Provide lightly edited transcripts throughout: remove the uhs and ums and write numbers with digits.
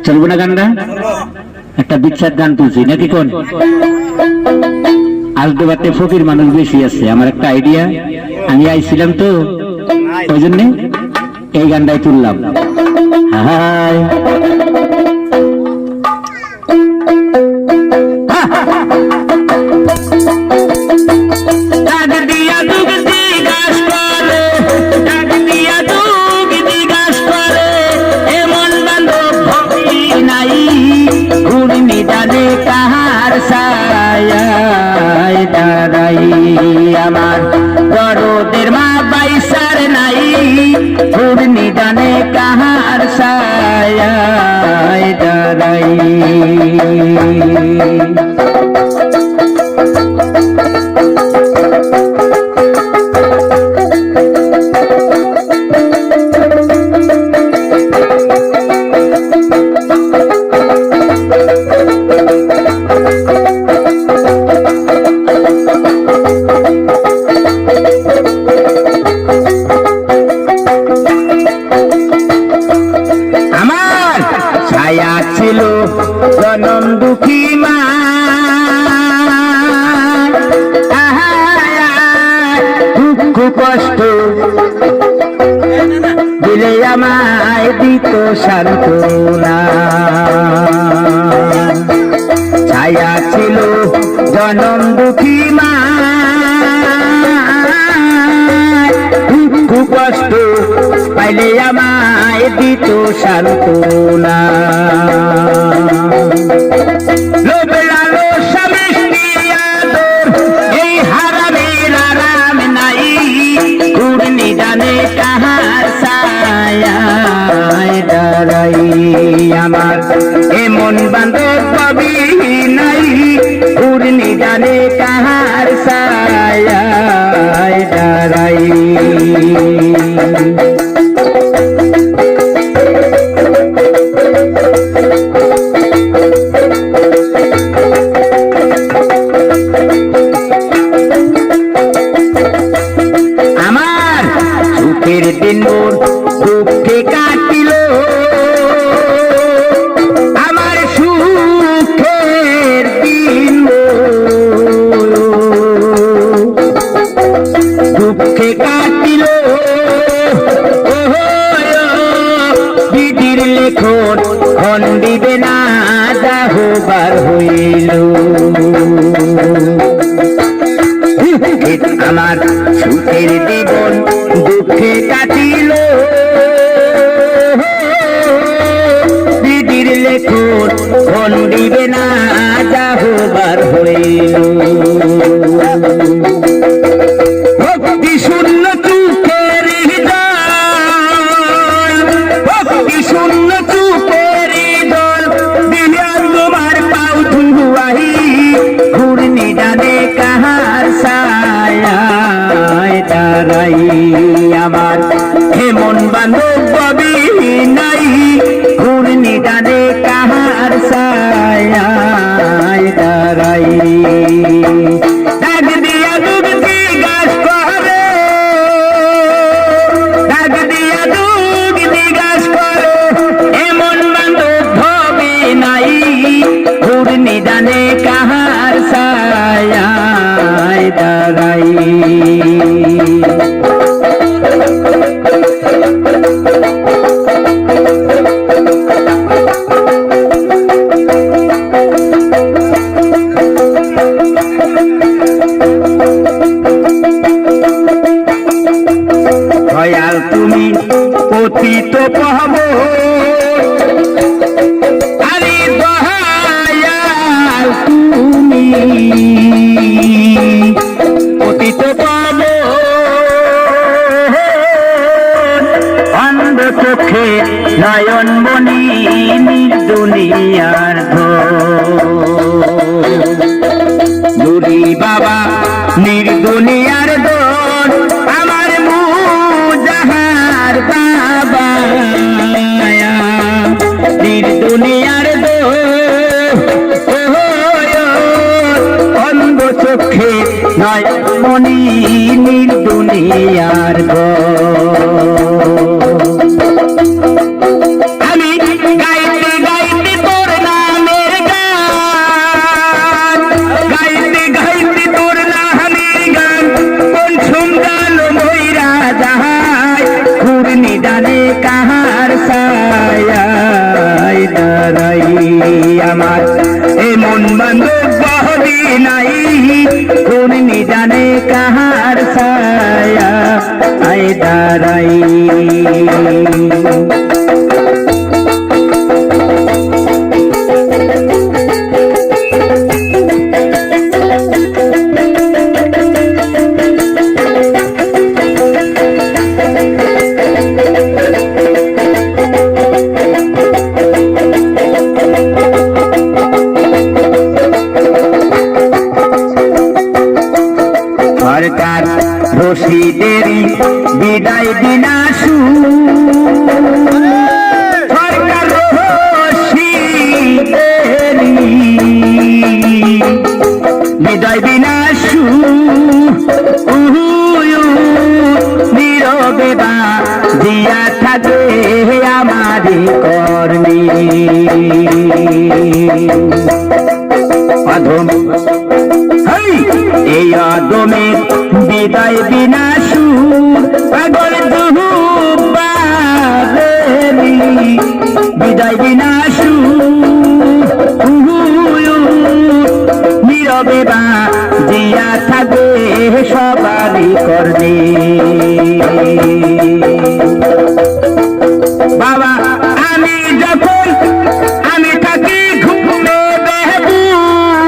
চলবো না গানটা? একটা বিখ্যাত গান তুলছি নাকি কোন? আলদোবাতে ফকির মানুষ বেশি আছে, আমার একটা আইডিয়া, আমি আইছিলাম তো ওই জন্য এই গানটাই তুললাম। হাই আমার দরদের মা বাইসার নাই, ঘূর্ণি জানে কাহার সায়ায় দাঁড়াই। ছিল জনম দুঃখী মা, দুঃখ কষ্ট দিলে আমায় দিত সান্ত্বনা। ছায়া ছিল জনম দুঃখী মা, দুঃখ কষ্ট পাইলে আমায় দিত সান্ত্বনা। এই হারামের আরাম নাই, ঘূর্ণি জানে কাহার সায়ায় দাঁড়াই। আমার এমন বান্ধব পাবি নাই, ঘূর্ণি জানে কাহার সায়ায় দাঁড়াই। দিন মোর দুঃখে কাটিল, আমার সুখের দিন দুঃখে কাটিল। বিধির লেখন খণ্ডিবে না যাহবার হইল। আমার সুখের জীবন দুঃখে কাটিল, বিধির লেখন খণ্ডিবে না যাহবার হইল। ভক্তি শূন্য চুপের দল, ভক্তি শূন্য চুপের দল, দিলাম তোমার পাও ধুয়াই, ঘূর্ণি জানে কাহার সায়ায় দাঁড়াই। আমার এমন বান্ধব পাবি নাই, ঘূর্ণি জানে কাহার সায়ায় দাঁড়াই। ডাক দিয়া দুগতি গাছ করে, ডাক দিয়া দুগতি গাছ করে, এমন বান্ধব হবে নাই, ঘূর্ণি জানে কাহার সায়ায় দাঁড়াই। দয়াল তুমি পতিত পাব, আরে দয়াল তুমি পতিত পাব, অন্ধ চোখে নয়ন মনি নির্দুনিয়ার নুরি বাবা নির্দুনিয়ার দোন, আমার মুজাহার বাবা নির্দুনিয়ার দোন, অন্ধ চোখে নয়ন মনি নির্দুনিয়ার দোন। আমি গাইতে গাইতে আমার এমন বান্ধব বহবি নাই কোন নিজানে কাহার ছায়া আয় দাঁড়াই সরকার রশিদেরই বিদায় দিনাশু সরকার রশিদেরই বিদায় দিনাশু নীরবে বা দিয়া থাকে আমারি কর্মী অধম এই আদমের বিদায় বিনাশু পাগল দুহুবারেলি বিদায় বিনাশু নীরবে বা দিয়া থাকবে সবারই কর্মে বাবা আমি যখন আমি থাকি ঘুমে বেহুর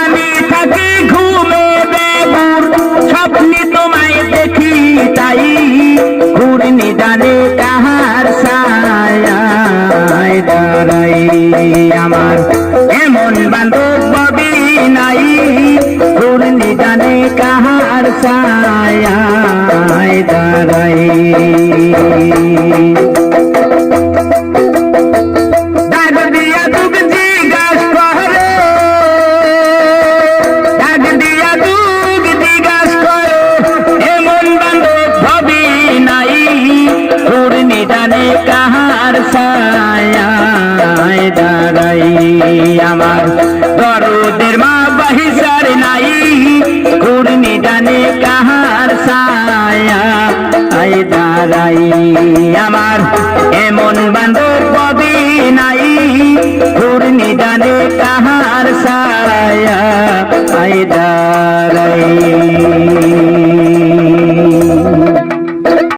আমি থাকি ঘুমে বেহুর স্বপ্নে তোমায় দেখি তাই ঘুরনি জানে কাহার ছায়ায় দাঁড়াই আমার এমন বান্ধব ববি নাই ঘুরনি জানে কাহার ছায়ায় দাঁড়াই ডাক দিয়া দুঃখ জিজ্ঞাস করে ডাক দিয়া দুঃখ জিজ্ঞাস করে এমন বান্ধব ভাবি নাই ঘুরনি জানে কাহার ছায়ায় দাঁড়াই আমার দরদের মা বাহিসার নাই ঘুরনি জানে কাহার ছায়া আয় দাঁড়াই আমার এমন বান্ধব ববি নাই ঘুরনি জানে কাহার ছায়া আয় দাঁড়াই